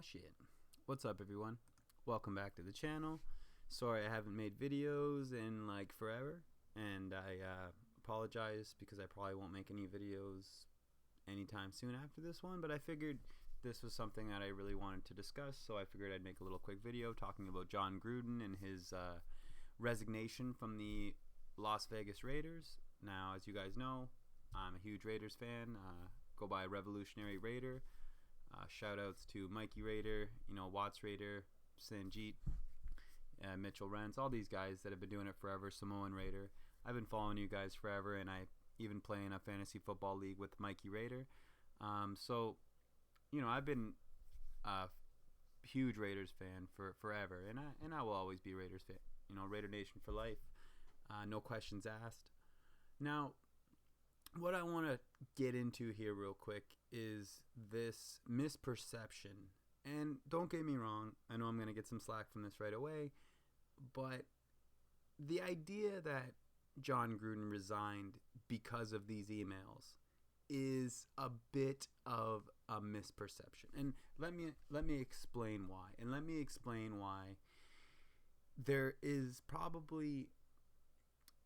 Aw shit. What's up, everyone? Welcome back to the channel. Sorry I haven't made videos in like forever, and I apologize because I probably won't make any videos anytime soon after this one, but I figured this was something that I really wanted to discuss, so I figured I'd make a little quick video talking about John Gruden and his resignation from the Las Vegas Raiders. Now, as you guys know, I'm a huge Raiders fan. Go by Revolutionary Raider. Shout outs to Mikey Raider, Watts Raider, Sanjeet, Mitchell Rentz, all these guys that have been doing it forever, Samoan Raider. I've been following you guys forever, and I even play in a fantasy football league with Mikey Raider. So, I've been a huge Raiders fan for forever, and I will always be a Raiders fan. Raider Nation for life, no questions asked. Now, what I want to get into here real quick is this misperception. And don't get me wrong, I know I'm going to get some slack from this right away, but the idea that John Gruden resigned because of these emails is a bit of a misperception. And let me explain why. And let me explain why there is probably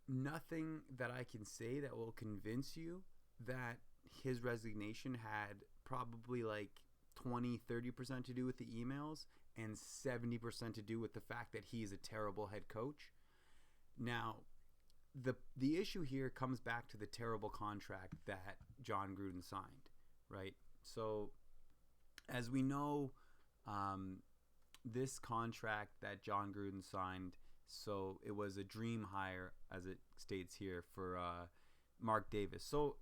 nothing that I can say that will convince you that his resignation had probably like 20-30% to do with the emails and 70% to do with the fact that he's a terrible head coach. Now, the issue here comes back to the terrible contract that John Gruden signed, right? So, as we know, this contract that John Gruden signed, so it was a dream hire, as it states here, for Mark Davis. So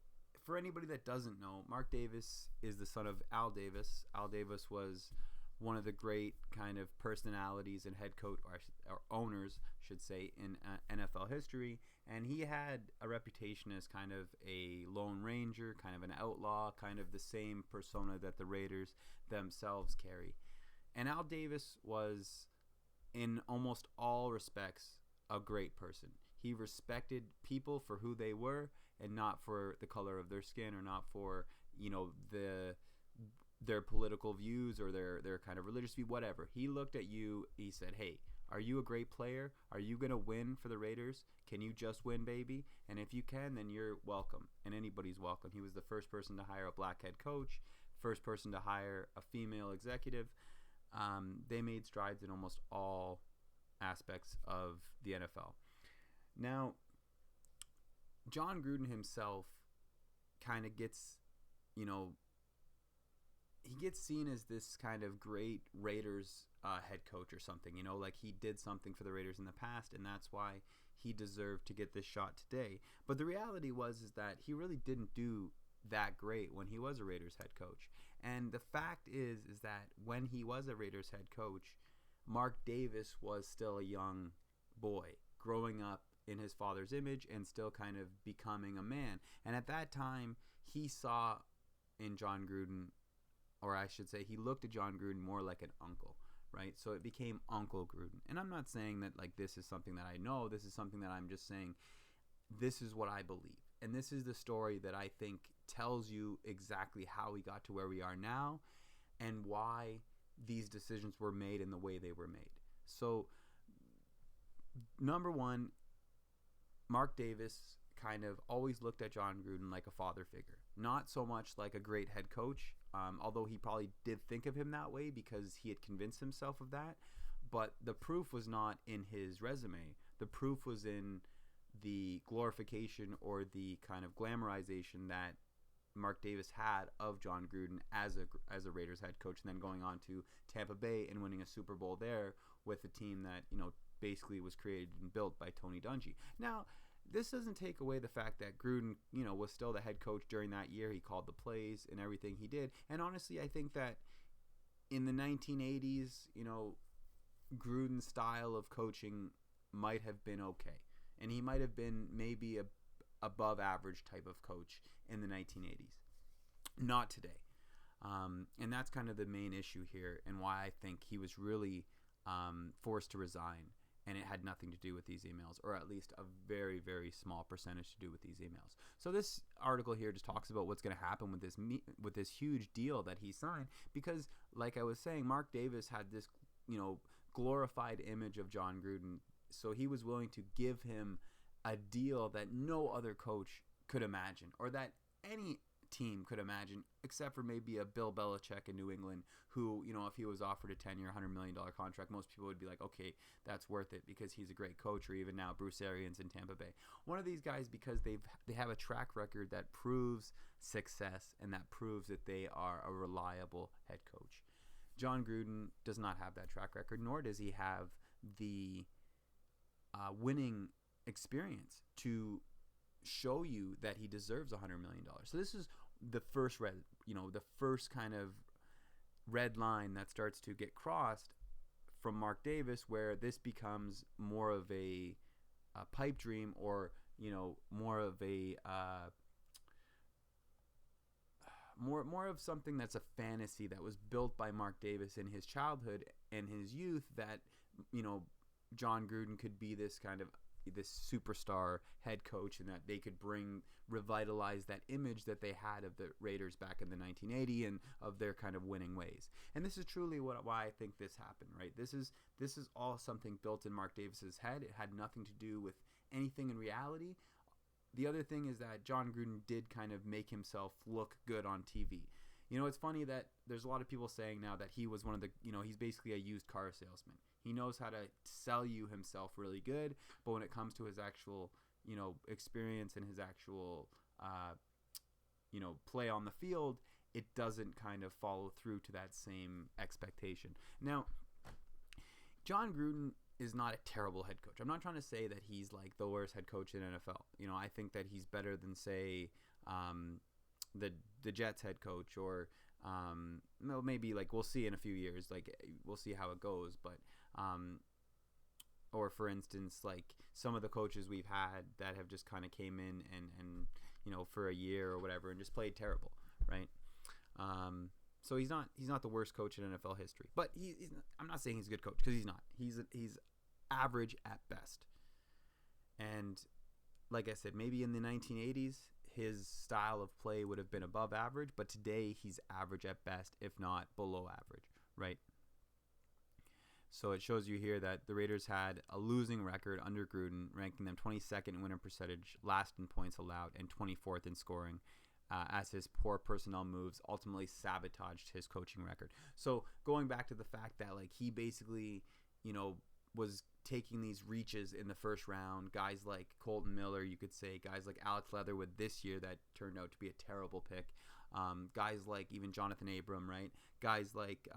for anybody that doesn't know, Mark Davis is the son of Al Davis. Al Davis was one of the great kind of personalities and head coach, or owners, should say, in NFL history. And he had a reputation as kind of a lone ranger, kind of an outlaw, kind of the same persona that the Raiders themselves carry. And Al Davis was, in almost all respects, a great person. He respected people for who they were and not for the color of their skin, or not for, their political views or their kind of religious view, whatever. He looked at you, he said, hey, are you a great player? Are you going to win for the Raiders? Can you just win, baby? And if you can, then you're welcome. And anybody's welcome. He was the first person to hire a black head coach, first person to hire a female executive. They made strides in almost all aspects of the NFL. Now, John Gruden himself kind of gets, he gets seen as this kind of great Raiders head coach or something, like he did something for the Raiders in the past, and that's why he deserved to get this shot today. But the reality is that he really didn't do that great when he was a Raiders head coach. And the fact is that when he was a Raiders head coach, Mark Davis was still a young boy growing up in his father's image and still kind of becoming a man. And at that time, he saw in John Gruden, or I should say, he looked at John Gruden more like an uncle, right? So it became Uncle Gruden. And I'm not saying that like this is something that I know. This is something that I'm just saying this is what I believe. And this is the story that I think tells you exactly how we got to where we are now and why these decisions were made in the way they were made. So, number one, Mark Davis kind of always looked at John Gruden like a father figure. Not so much like a great head coach, although he probably did think of him that way because he had convinced himself of that. But the proof was not in his resume. The proof was in the glorification or the kind of glamorization that Mark Davis had of John Gruden as a Raiders head coach, and then going on to Tampa Bay and winning a Super Bowl there with a team that basically was created and built by Tony Dungy. Now, this doesn't take away the fact that Gruden was still the head coach during that year. He called the plays and everything he did. And honestly, I think that in the 1980s, Gruden's style of coaching might have been okay. And he might have been maybe a above average type of coach in the 1980s. Not today. And that's kind of the main issue here, and why I think he was really forced to resign. and it had nothing to do with these emails, or at least a very, very small percentage to do with these emails. So this article here just talks about what's going to happen with this huge deal that he signed, because, like I was saying, Mark Davis had this, glorified image of John Gruden, so he was willing to give him a deal that no other coach could imagine, or that any team could imagine, except for maybe a Bill Belichick in New England, who, if he was offered a 10-year, $100 million contract, most people would be like, okay, that's worth it because he's a great coach. Or even now, Bruce Arians in Tampa Bay. One of these guys, because they have a track record that proves success and that proves that they are a reliable head coach. John Gruden does not have that track record, nor does he have the winning experience to show you that he deserves $100 million. So this is the first first kind of red line that starts to get crossed from Mark Davis, where this becomes more of a pipe dream, or more of a more of something that's a fantasy that was built by Mark Davis in his childhood and his youth, that John Gruden could be this superstar head coach, and that they could revitalize that image that they had of the Raiders back in the 1980 and of their kind of winning ways. And this is truly why I think this happened, right? This is all something built in Mark Davis's head. It had nothing to do with anything in reality. The other thing is that John Gruden did kind of make himself look good on TV. It's funny that there's a lot of people saying now that he was one of the, he's basically a used car salesman. He knows how to sell you himself really good, but when it comes to his actual, experience and his actual, play on the field, it doesn't kind of follow through to that same expectation. Now, John Gruden is not a terrible head coach. I'm not trying to say that he's like the worst head coach in NFL. I think that he's better than, say, the Jets head coach, or maybe like we'll see in a few years. Like we'll see how it goes, but or for instance, like some of the coaches we've had that have just kind of came in and for a year or whatever and just played terrible, right? So he's not the worst coach in NFL history, but I'm not saying he's a good coach, because he's not. He's average at best. And like I said, maybe in the 1980s his style of play would have been above average, but today he's average at best, if not below average, right? So it shows you here that the Raiders had a losing record under Gruden, ranking them 22nd in winning percentage, last in points allowed, and 24th in scoring, as his poor personnel moves ultimately sabotaged his coaching record. So going back to the fact that like he basically, was taking these reaches in the first round, guys like Colton Miller, you could say, guys like Alex Leatherwood this year that turned out to be a terrible pick, guys like even Jonathan Abram, right? Guys like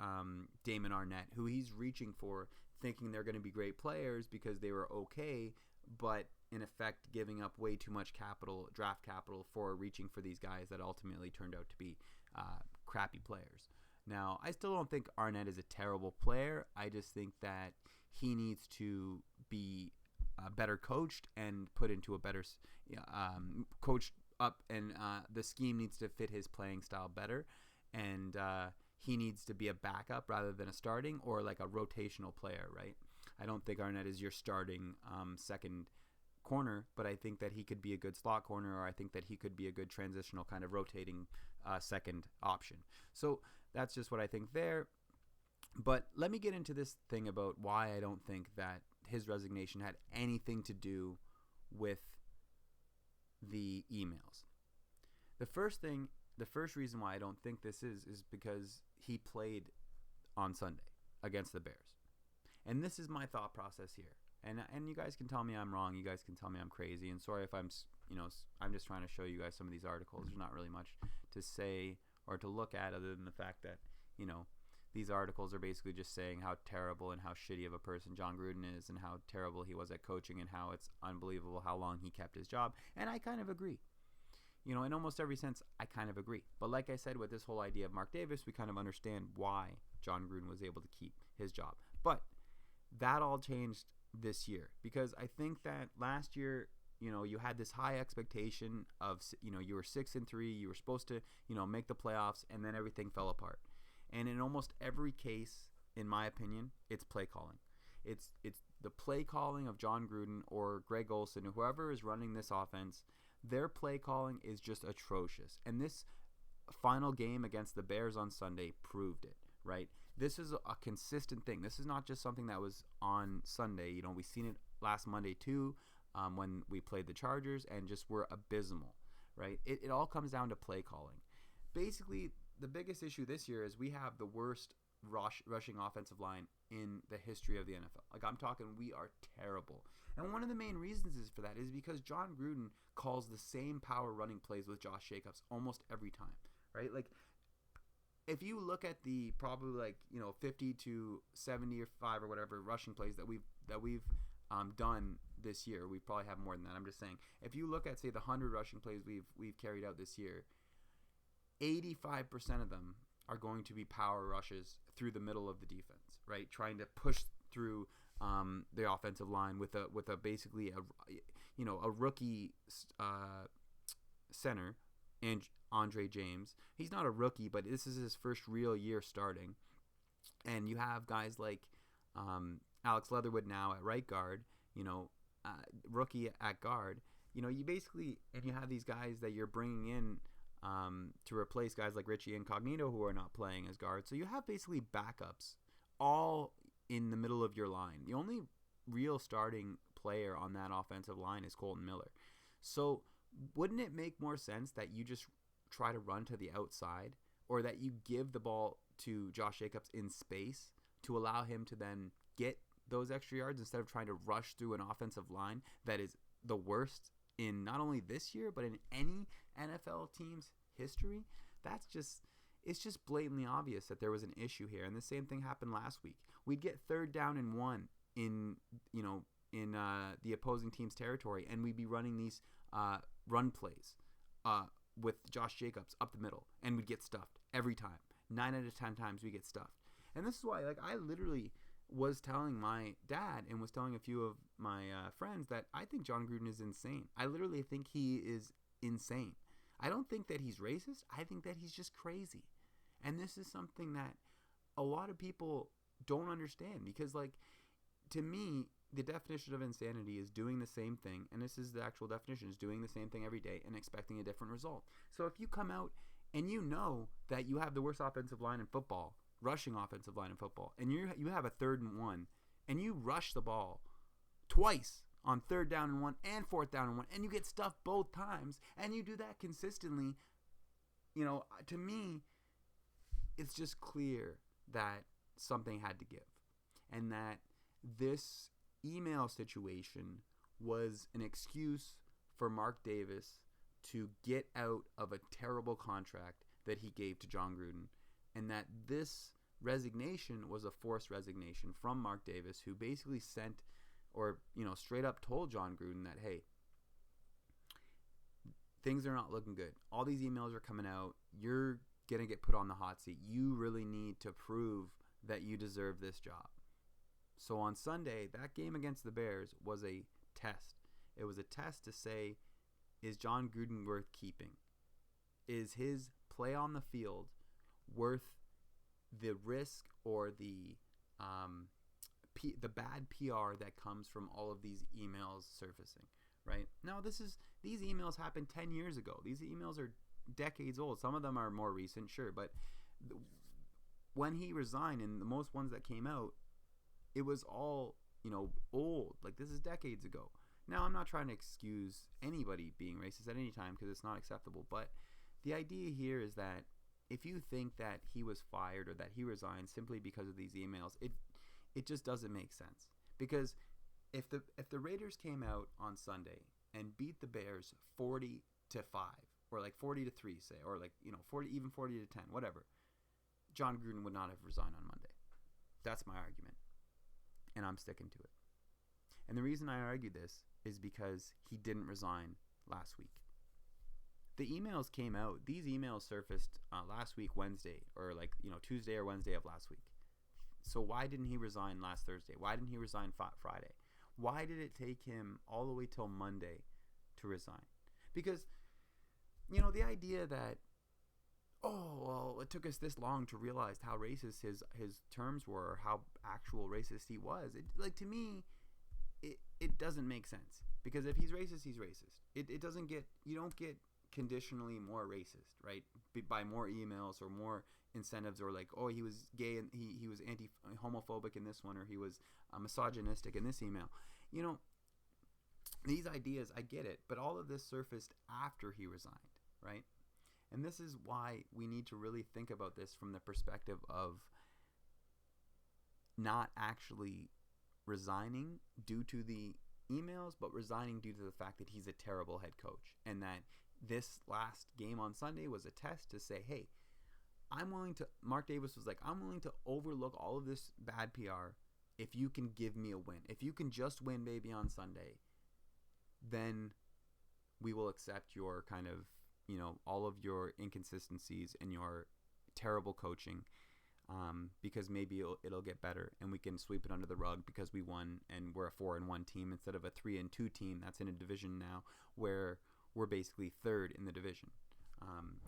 Damon Arnett, who he's reaching for, thinking they're going to be great players because they were okay, but in effect giving up way too much draft capital for reaching for these guys that ultimately turned out to be crappy players. Now, I still don't think Arnett is a terrible player. I just think that he needs to be better coached and put into a better coached up, and the scheme needs to fit his playing style better, and he needs to be a backup rather than a starting or like a rotational player, right? I don't think Arnett is your starting second corner, but I think that he could be a good slot corner, or I think that he could be a good transitional kind of rotating second option. So that's just what I think there. But let me get into this thing about why I don't think that his resignation had anything to do with the emails. The first reason why I don't think this is because he played on Sunday against the Bears. And this is my thought process here. And you guys can tell me I'm wrong. You guys can tell me I'm crazy. And sorry if I'm just trying to show you guys some of these articles. There's not really much to say or to look at other than the fact that, these articles are basically just saying how terrible and how shitty of a person John Gruden is, and how terrible he was at coaching, and how it's unbelievable how long he kept his job. And I kind of agree. In almost every sense, I kind of agree. But like I said, with this whole idea of Mark Davis, we kind of understand why John Gruden was able to keep his job. But that all changed this year, because I think that last year, you had this high expectation of, you were 6-3, you were supposed to, make the playoffs, and then everything fell apart. And in almost every case, in my opinion, it's play calling. It's the play calling of John Gruden or Greg Olson or whoever is running this offense. Their play calling is just atrocious. And this final game against the Bears on Sunday proved it, right? This is a consistent thing. This is not just something that was on Sunday. You know, we've seen it last Monday too, when we played the Chargers and just were abysmal, right? It all comes down to play calling. Basically, the biggest issue this year is we have the worst rushing offensive line in the history of the NFL. Like, I'm talking, we are terrible. And one of the main reasons is for that is because John Gruden calls the same power running plays with Josh Jacobs almost every time, right? Like, if you look at the probably 50 to 75 or whatever rushing plays that we've done this year, we probably have more than that. I'm just saying, if you look at, say, the 100 rushing plays we've carried out this year, 85% of them are going to be power rushes through the middle of the defense, right? Trying to push through the offensive line with a basically a rookie center, and Andre James. He's not a rookie, but this is his first real year starting. And you have guys like Alex Leatherwood now at right guard, rookie at guard. You basically, and you have these guys that you're bringing in to replace guys like Richie Incognito who are not playing as guards. So you have basically backups all in the middle of your line. The only real starting player on that offensive line is Colton Miller. So wouldn't it make more sense that you just try to run to the outside, or that you give the ball to Josh Jacobs in space to allow him to then get those extra yards instead of trying to rush through an offensive line that is the worst in not only this year but in any NFL team's history? It's just blatantly obvious that there was an issue here. And the same thing happened last week. We'd get 3rd down and 1 in the opposing team's territory, and we'd be running these run plays with Josh Jacobs up the middle, and we'd get stuffed every time. 9 out of 10 times we get stuffed. And this is why, I literally was telling my dad and was telling a few of my friends that I think John Gruden is insane. I literally think he is insane. I don't think that he's racist. I think that he's just crazy. And this is something that a lot of people don't understand, because, to me, the definition of insanity is doing the same thing, and this is the actual definition, is doing the same thing every day and expecting a different result. So if you come out and you know that you have the worst offensive line in football, rushing offensive line in football, and you have a 3rd and 1, and you rush the ball twice on 3rd down and 1 and 4th down and 1, and you get stuffed both times, and you do that consistently, to me, it's just clear that something had to give, and that this email situation was an excuse for Mark Davis to get out of a terrible contract that he gave to John Gruden, and that this resignation was a forced resignation from Mark Davis, who basically sent, or straight up told John Gruden that, hey, things are not looking good. All these emails are coming out. You're going to get put on the hot seat. You really need to prove that you deserve this job. So on Sunday, that game against the Bears was a test. It was a test to say, is John Gruden worth keeping? Is his play on the field worth the risk or the bad PR that comes from all of these emails surfacing, right? Now, these emails happened 10 years ago. These emails are decades old. Some of them are more recent, sure, but when he resigned, and the most ones that came out, it was all, old. This is decades ago. Now, I'm not trying to excuse anybody being racist at any time, because it's not acceptable, but the idea here is that if you think that he was fired or that he resigned simply because of these emails, it just doesn't make sense. Because if the Raiders came out on Sunday and beat the Bears 40-5, or 40-3, say, or 40-10, whatever, John Gruden would not have resigned on Monday. That's my argument, and I'm sticking to it. And the reason I argue this is because he didn't resign last week. The emails came out. These emails surfaced last week, Wednesday, or Tuesday or Wednesday of last week. So why didn't he resign last Thursday? Why didn't he resign Friday? Why did it take him all the way till Monday to resign? Because, the idea that, oh, well, it took us this long to realize how racist his terms were, or how actual racist he was. Like, to me, it doesn't make sense, because if he's racist, he's racist. It doesn't get, you don't get conditionally more racist, right? By more emails or more incentives, or like, oh, he was gay and he was homophobic in this one, or he was misogynistic in this email. You know, these ideas, I get it, but all of this surfaced after he resigned, right? And this is why we need to really think about this from the perspective of not actually resigning due to the emails, but resigning due to the fact that he's a terrible head coach, and that this last game on Sunday was a test to say, hey, Mark Davis was like, I'm willing to overlook all of this bad PR if you can give me a win. If you can just win, baby, on Sunday, then we will accept your kind of, all of your inconsistencies and your terrible coaching, because maybe it'll get better and we can sweep it under the rug because we won and we're a 4-1 team instead of a 3-2 team that's in a division now where we're basically third in the division.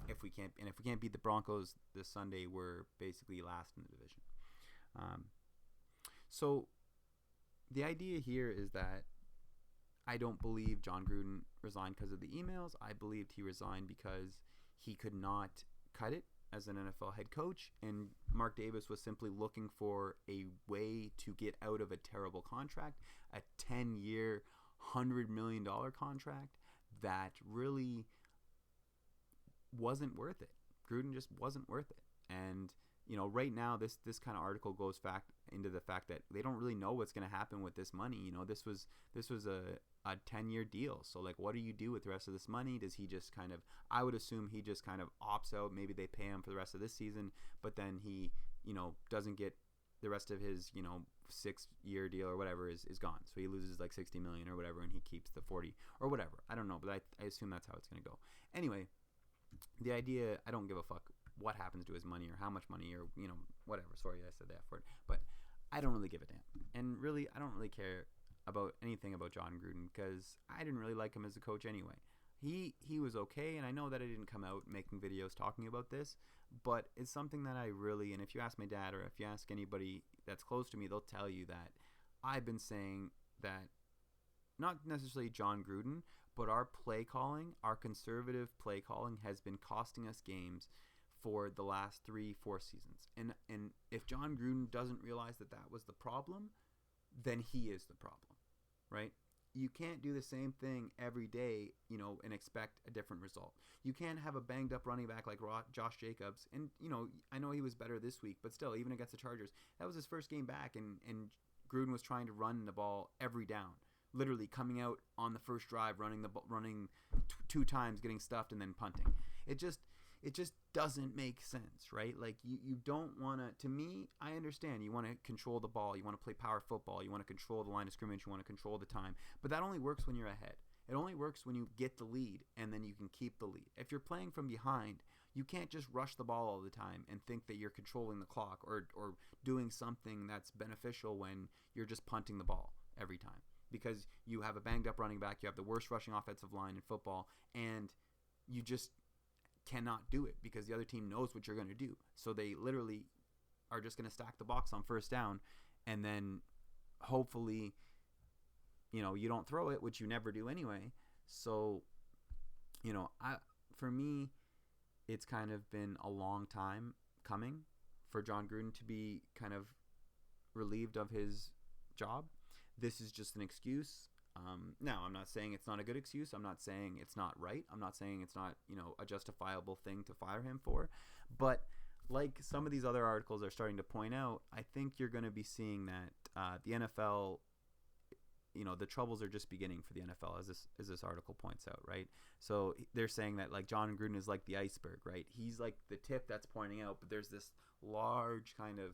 If we can't beat the Broncos this Sunday, we're basically last in the division. So the idea here is that I don't believe John Gruden resigned because of the emails. I believed he resigned because he could not cut it as an NFL head coach, and Mark Davis was simply looking for a way to get out of a terrible contract, a 10-year, $100 million contract that really wasn't worth it. Gruden just wasn't worth it. And right now this kind of article goes back into the fact that they don't really know what's going to happen with this money. This was a 10-year deal. So like, what do you do with the rest of this money? Does he just kind of, I would assume he just kind of opts out. Maybe they pay him for the rest of this season, but then he, doesn't get the rest of his, 6-year deal or whatever is gone. So he loses like $60 million or whatever, and he keeps the 40 or whatever. I don't know, but I assume that's how it's going to go. Anyway, the idea, I don't give a fuck what happens to his money or how much money or, whatever. Sorry, I said that word, but I don't really give a damn. And really, I don't really care about anything about John Gruden because I didn't really like him as a coach anyway. He was okay, and I know that I didn't come out making videos talking about this, but it's something that I really, and if you ask my dad or if you ask anybody that's close to me, they'll tell you that I've been saying that not necessarily John Gruden, but our play calling, our conservative play calling has been costing us games for the last 3-4 seasons. And if John Gruden doesn't realize that was the problem, then he is the problem, right? You can't do the same thing every day, and expect a different result. You can't have a banged up running back like Josh Jacobs. And, I know he was better this week, but still, even against the Chargers, that was his first game back, and Gruden was trying to run the ball every down. Literally coming out on the first drive, running 2 times, getting stuffed, and then punting. It just doesn't make sense, right? Like, you don't want to me, I understand you want to control the ball, you want to play power football, you want to control the line of scrimmage, you want to control the time, but that only works when you're ahead. It only works when you get the lead, and then you can keep the lead. If you're playing from behind, you can't just rush the ball all the time and think that you're controlling the clock or doing something that's beneficial when you're just punting the ball every time. Because you have a banged up running back, you have the worst rushing offensive line in football, and you just cannot do it because the other team knows what you're going to do. So they literally are just going to stack the box on first down, and then hopefully, you don't throw it, which you never do anyway. So, for me, it's kind of been a long time coming for John Gruden to be kind of relieved of his job. This is just an excuse. Now, I'm not saying it's not a good excuse. I'm not saying it's not right. I'm not saying it's not, a justifiable thing to fire him for. But like some of these other articles are starting to point out, I think you're going to be seeing that the NFL, the troubles are just beginning for the NFL, as this article points out, right? So they're saying that like John Gruden is like the iceberg, right? He's like the tip that's pointing out, but there's this large kind of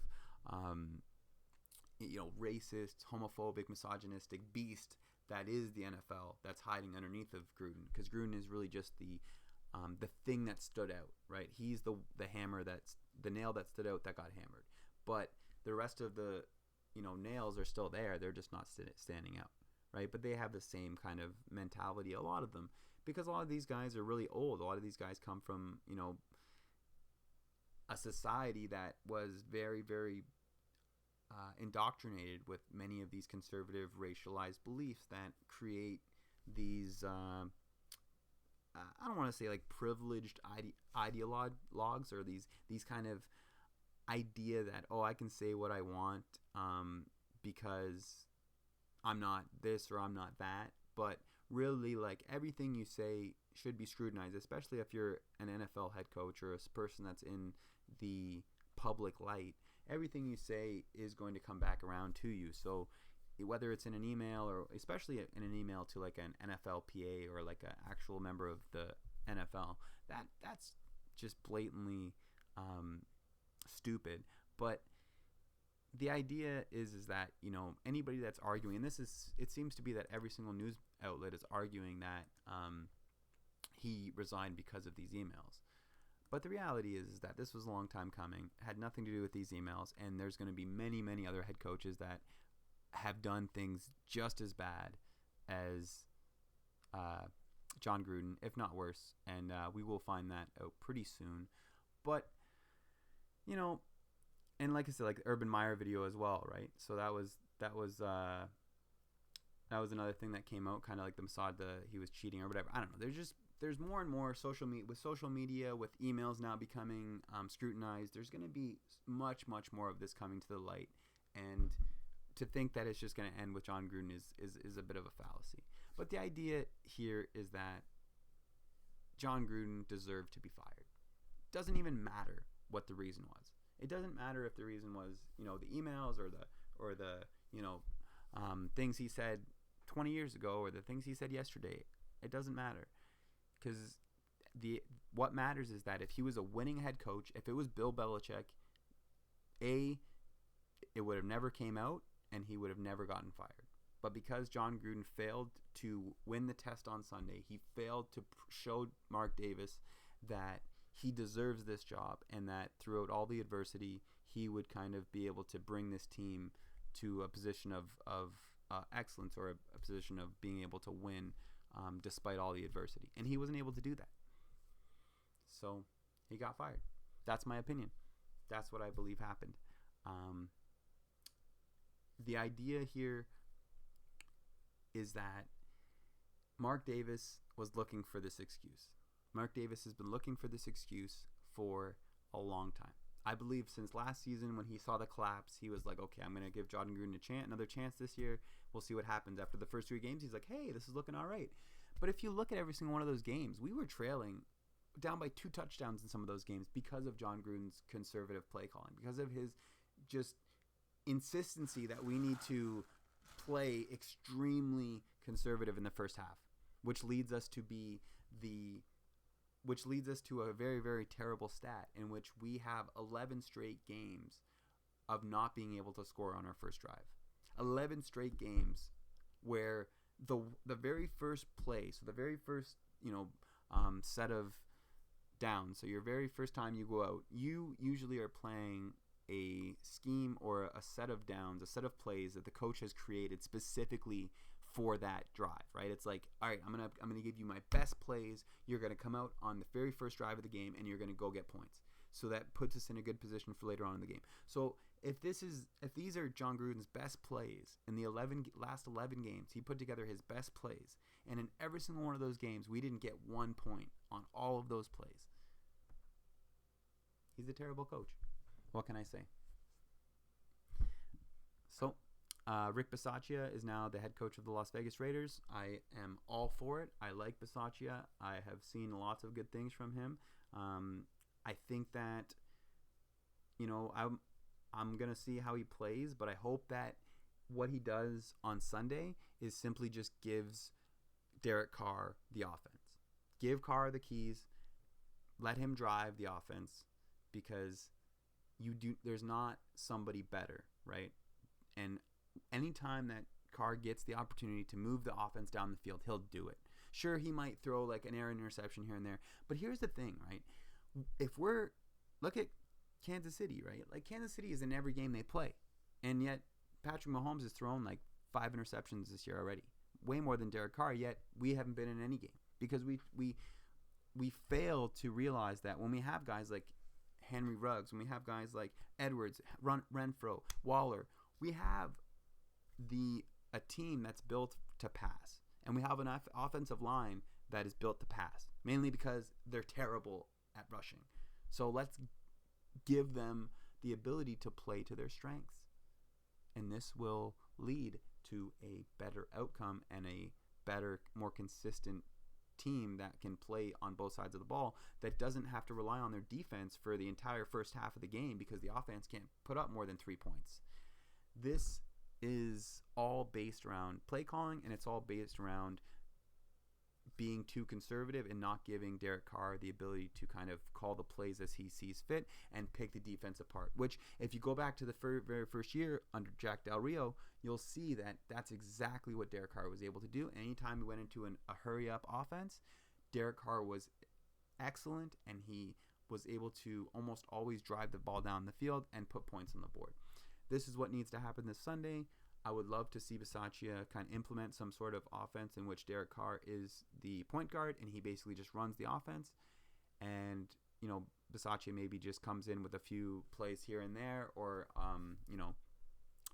racist, homophobic, misogynistic beast that is the NFL that's hiding underneath of Gruden, because Gruden is really just the thing that stood out, right? He's the hammer the nail that stood out that got hammered, but the rest of the nails are still there. They're just not standing out, right? But they have the same kind of mentality, a lot of them, because a lot of these guys are really old. A lot of these guys come from a society that was very, very indoctrinated with many of these conservative racialized beliefs that create these I don't want to say like privileged ideologues, or these kind of idea that, oh, I can say what I want because I'm not this or I'm not that. But really, like, everything you say should be scrutinized, especially if you're an NFL head coach or a person that's in the public light. Everything you say is going to come back around to you. So whether it's in an email, or especially in an email to like an NFLPA or like an actual member of the NFL, that's just blatantly stupid. But the idea is that, you know, anybody that's arguing, and it seems to be that every single news outlet is arguing that he resigned because of these emails. But the reality is that this was a long time coming, had nothing to do with these emails, and there's going to be many, many other head coaches that have done things just as bad as John Gruden, if not worse, and we will find that out pretty soon. But, you know, and like I said, like the Urban Meyer video as well, right? So that was another thing that came out, kind of like the Mossad, he was cheating or whatever. I don't know. There's more and more social media, with emails now becoming scrutinized. There's going to be much, much more of this coming to the light, and to think that it's just going to end with John Gruden is a bit of a fallacy. But the idea here is that John Gruden deserved to be fired. Doesn't even matter what the reason was. It doesn't matter if the reason was, you know, the emails or the you know, things he said 20 years ago or the things he said yesterday. It doesn't matter, because what matters is that if he was a winning head coach, if it was Bill Belichick, it would have never came out and he would have never gotten fired. But because John Gruden failed to win the test on Sunday, he failed to show Mark Davis that he deserves this job, and that throughout all the adversity, he would kind of be able to bring this team to a position of excellence, or a position of being able to win despite all the adversity. And he wasn't able to do that. So he got fired. That's my opinion. That's what I believe happened. The idea here is that Mark Davis was looking for this excuse. Mark Davis has been looking for this excuse for a long time. I believe since last season, when he saw the collapse, he was like, okay, I'm going to give John Gruden another chance this year. We'll see what happens. After the first 3 games, he's like, hey, this is looking all right. But if you look at every single one of those games, we were trailing down by 2 touchdowns in some of those games because of John Gruden's conservative play calling, because of his just insistency that we need to play extremely conservative in the first half, which leads us to a very, very terrible stat in which we have 11 straight games of not being able to score on our first drive. 11 straight games where the very first play, so the very first, set of downs, so your very first time you go out, you usually are playing a scheme or a set of downs, a set of plays that the coach has created specifically for that drive, right? It's like, all right, I'm gonna give you my best plays. You're gonna come out on the very first drive of the game, and you're gonna go get points. So that puts us in a good position for later on in the game. So if these are John Gruden's best plays in the last 11 games, he put together his best plays, and in every single one of those games, we didn't get 1 point on all of those plays. He's a terrible coach. What can I say? So, Rick Bisaccia is now the head coach of the Las Vegas Raiders. I am all for it. I like Bisaccia. I have seen lots of good things from him. I think that, I'm going to see how he plays, but I hope that what he does on Sunday is simply just gives Derek Carr the offense. Give Carr the keys. Let him drive the offense, because there's not somebody better, right? And anytime that Carr gets the opportunity to move the offense down the field, he'll do it. Sure, he might throw like an error interception here and there, but here's the thing, right? Look at Kansas City, right? Like, Kansas City is in every game they play, and yet Patrick Mahomes has thrown like 5 interceptions this year already, way more than Derek Carr. Yet we haven't been in any game because we fail to realize that when we have guys like Henry Ruggs, when we have guys like Edwards, Renfro, Waller, we have a team that's built to pass. And we have an offensive line that is built to pass, mainly because they're terrible at rushing. So let's give them the ability to play to their strengths. And this will lead to a better outcome and a better, more consistent team that can play on both sides of the ball, that doesn't have to rely on their defense for the entire first half of the game because the offense can't put up more than 3 points. This is all based around play calling, and it's all based around being too conservative and not giving Derek Carr the ability to kind of call the plays as he sees fit and pick the defense apart, which if you go back to the very first year under Jack Del Rio, you'll see that that's exactly what Derek Carr was able to do. Anytime he went into a hurry-up offense, Derek Carr was excellent, and he was able to almost always drive the ball down the field and put points on the board. This is what needs to happen this Sunday. I would love to see Bisaccia kind of implement some sort of offense in which Derek Carr is the point guard and he basically just runs the offense. And, Bisaccia maybe just comes in with a few plays here and there, or,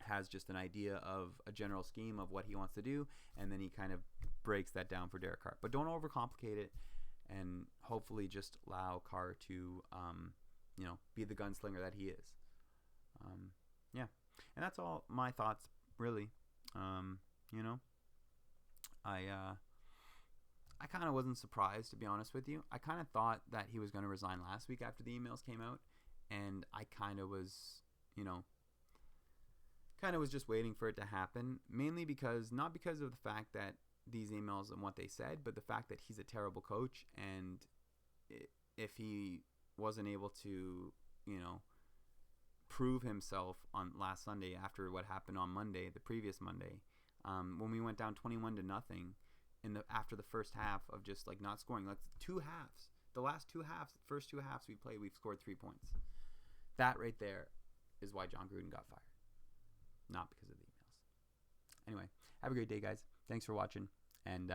has just an idea of a general scheme of what he wants to do, and then he kind of breaks that down for Derek Carr. But don't overcomplicate it, and hopefully just allow Carr to, be the gunslinger that he is. Yeah. And that's all my thoughts, really. I kind of wasn't surprised, to be honest with you. I kind of thought that he was going to resign last week after the emails came out, and I kind of was, just waiting for it to happen, mainly not because of the fact that these emails and what they said, but the fact that he's a terrible coach, and if he wasn't able to, prove himself on last Sunday after what happened on Monday, the previous Monday, when we went down 21-0 after the first half of just like not scoring, like 2 halves, the first 2 halves we played, we've scored 3 points. That right there is why John Gruden got fired, not because of the emails. Anyway, have a great day, guys. Thanks for watching, and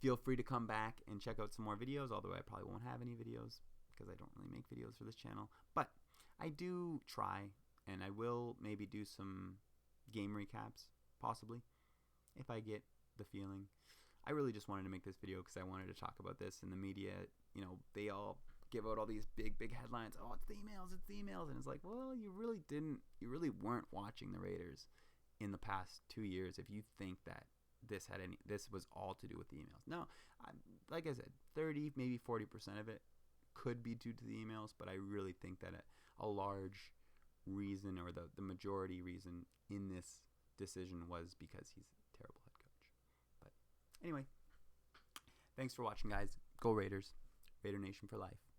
feel free to come back and check out some more videos, although I probably won't have any videos because I don't really make videos for this channel, but I do try, and I will maybe do some game recaps, possibly, if I get the feeling. I really just wanted to make this video because I wanted to talk about this in the media. They all give out all these big headlines. Oh, it's the emails. And it's like, well, you really weren't watching the Raiders in the past 2 years if you think that this was all to do with the emails. No, like I said, 30, maybe 40% of it could be due to the emails, but I really think that a large reason, or the majority reason in this decision, was because he's a terrible head coach. But anyway, thanks for watching, guys. Go Raiders. Raider Nation for life.